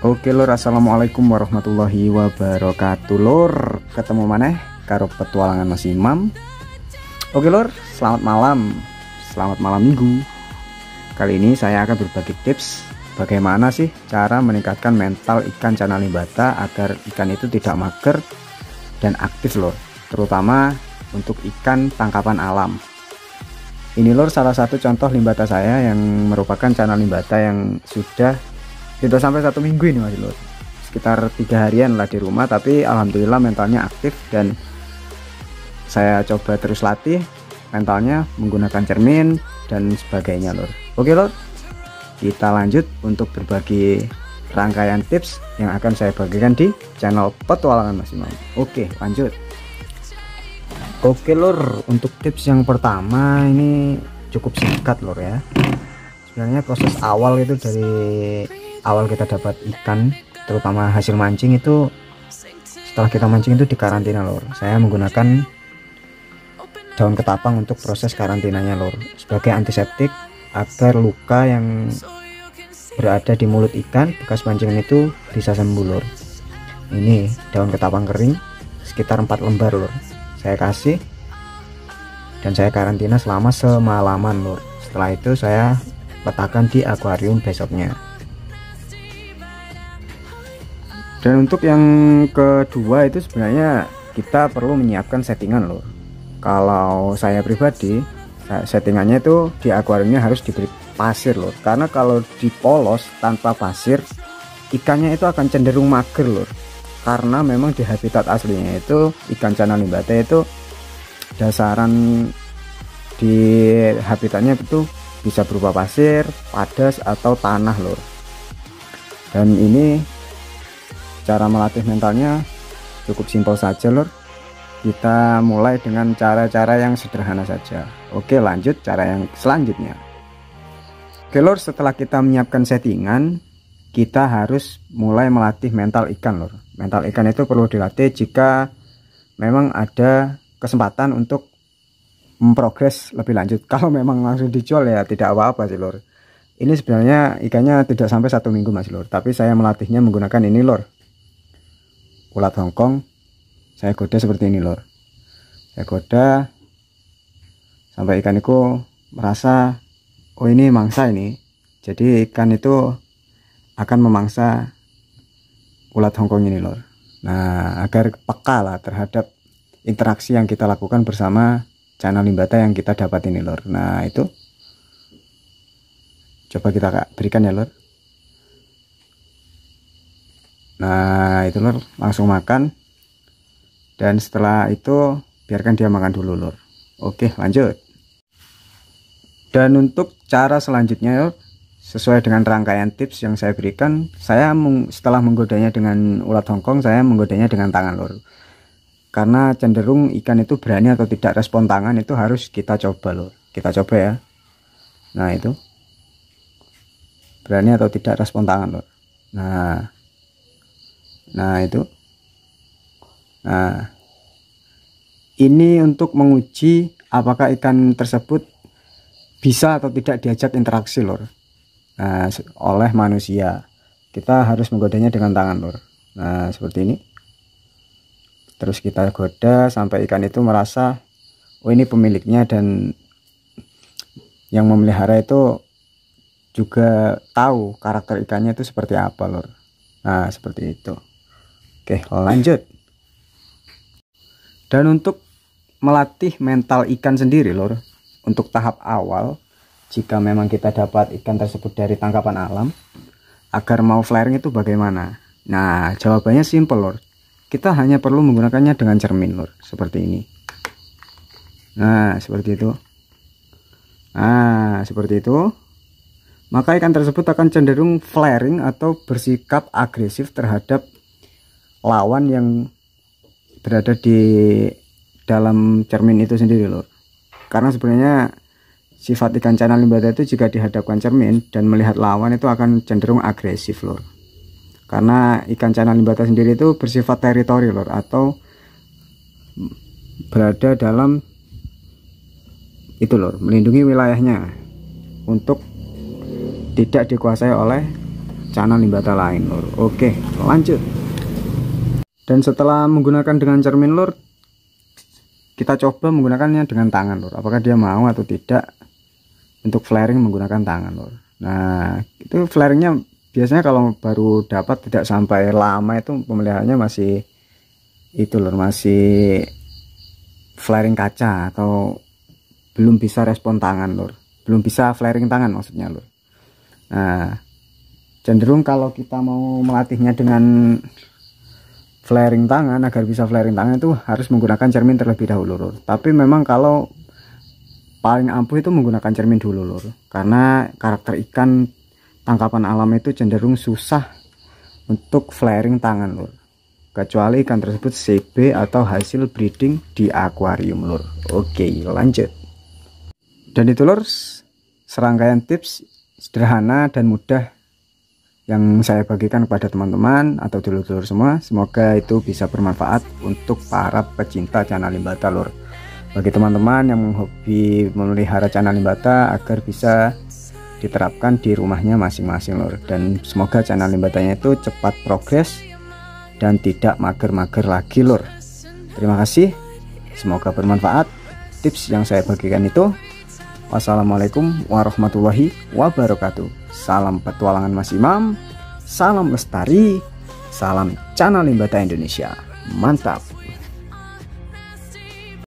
Oke lur, assalamualaikum warahmatullahi wabarakatuh lur. Ketemu maneh karo petualangan Mas Imam. Oke lur, selamat malam minggu. Kali ini saya akan berbagi tips bagaimana sih cara meningkatkan mental ikan Channa limbata agar ikan itu tidak mager dan aktif lur, terutama untuk ikan tangkapan alam. Ini lur salah satu contoh limbata saya yang merupakan Channa limbata yang sudah sampai 1 minggu ini masih lur, sekitar 3 harian lah di rumah, tapi alhamdulillah mentalnya aktif dan saya coba terus latih mentalnya menggunakan cermin dan sebagainya lur. Oke lur, kita lanjut untuk berbagi rangkaian tips yang akan saya bagikan di channel petualangan Mas Imam. Oke lanjut. Oke lur, untuk tips yang pertama ini cukup singkat lur ya. Sebenarnya proses awal itu dari awal kita dapat ikan, terutama hasil mancing itu, setelah kita mancing itu dikarantina lur. Saya menggunakan daun ketapang untuk proses karantinanya lur, sebagai antiseptik agar luka yang berada di mulut ikan bekas pancingan itu bisa sembuh lur. Ini daun ketapang kering sekitar 4 lembar lur, saya kasih dan saya karantina selama semalaman lur. Setelah itu saya letakkan di akuarium besoknya. Dan untuk yang kedua itu sebenarnya kita perlu menyiapkan settingan lur. Kalau saya pribadi, settingannya itu di akuariumnya harus diberi pasir lur, karena kalau dipolos tanpa pasir ikannya itu akan cenderung mager lur. Karena memang di habitat aslinya itu ikan Channa limbata itu dasaran di habitatnya itu bisa berupa pasir, padas atau tanah lur. Dan ini cara melatih mentalnya cukup simpel saja lur. Kita mulai dengan cara-cara yang sederhana saja. Oke lanjut cara yang selanjutnya. Oke lur, setelah kita menyiapkan settingan, kita harus mulai melatih mental ikan lur. Mental ikan itu perlu dilatih jika memang ada kesempatan untuk memprogres lebih lanjut. Kalau memang langsung dijual ya tidak apa-apa sih lur. Ini sebenarnya ikannya tidak sampai 1 minggu mas lur, tapi saya melatihnya menggunakan ini lur, ulat Hongkong. Saya goda seperti ini lur, saya goda sampai ikan itu merasa oh ini mangsa ini, jadi ikan itu akan memangsa ulat Hongkong ini lur. Nah agar peka lah terhadap interaksi yang kita lakukan bersama Channa limbata yang kita dapat ini lur. Nah itu coba kita berikan ya lur. Nah itu lur, langsung makan, dan setelah itu biarkan dia makan dulu lur. Oke lanjut. Dan untuk cara selanjutnya lur, sesuai dengan rangkaian tips yang saya berikan, saya setelah menggodanya dengan ulat Hongkong, saya menggodanya dengan tangan lur, karena cenderung ikan itu berani atau tidak respon tangan itu harus kita coba lur. Kita coba ya. Nah itu berani atau tidak respon tangan lur. Nah itu. Nah ini untuk menguji apakah ikan tersebut bisa atau tidak diajak interaksi lur. Nah oleh manusia, kita harus menggodanya dengan tangan lur. Nah seperti ini. Terus kita goda sampai ikan itu merasa oh ini pemiliknya, dan yang memelihara itu juga tahu karakter ikannya itu seperti apa lur. Nah seperti itu. Oke lanjut. Dan untuk melatih mental ikan sendiri lur, untuk tahap awal, jika memang kita dapat ikan tersebut dari tangkapan alam, agar mau flaring itu bagaimana? Nah jawabannya simple lur, kita hanya perlu menggunakannya dengan cermin lur, seperti ini. Nah seperti itu. Nah seperti itu, maka ikan tersebut akan cenderung flaring atau bersikap agresif terhadap lawan yang berada di dalam cermin itu sendiri lur. Karena sebenarnya sifat ikan Channa limbata itu jika dihadapkan cermin dan melihat lawan itu akan cenderung agresif lur. Karena ikan Channa limbata sendiri itu bersifat teritori lur, atau berada dalam itu lur, melindungi wilayahnya untuk tidak dikuasai oleh channel limbata lain lur. Oke, lanjut. Dan setelah menggunakan dengan cermin lur, kita coba menggunakannya dengan tangan lur, apakah dia mau atau tidak untuk flaring menggunakan tangan lur. Nah itu flaringnya biasanya kalau baru dapat tidak sampai lama itu pemeliharaannya masih itu lur, masih flaring kaca atau belum bisa respon tangan lur, belum bisa flaring tangan maksudnya lur. Nah cenderung kalau kita mau melatihnya dengan flaring tangan, agar bisa flaring tangan itu harus menggunakan cermin terlebih dahulu lur. Tapi memang kalau paling ampuh itu menggunakan cermin dulu lur, karena karakter ikan tangkapan alam itu cenderung susah untuk flaring tangan lur, kecuali ikan tersebut CB atau hasil breeding di akuarium lur. Oke, lanjut. Dan itu lur, serangkaian tips sederhana dan mudah yang saya bagikan kepada teman-teman atau dulur-dulur semua. Semoga itu bisa bermanfaat untuk para pecinta channel limbata lur. Bagi teman-teman yang hobi memelihara channel limbata agar bisa diterapkan di rumahnya masing-masing lur. Dan semoga channel limbatanya itu cepat progres dan tidak mager-mager lagi lur. Terima kasih, semoga bermanfaat tips yang saya bagikan itu. Wassalamualaikum warahmatullahi wabarakatuh. Salam petualangan Mas Imam, salam lestari, salam channel limbata Indonesia. Mantap.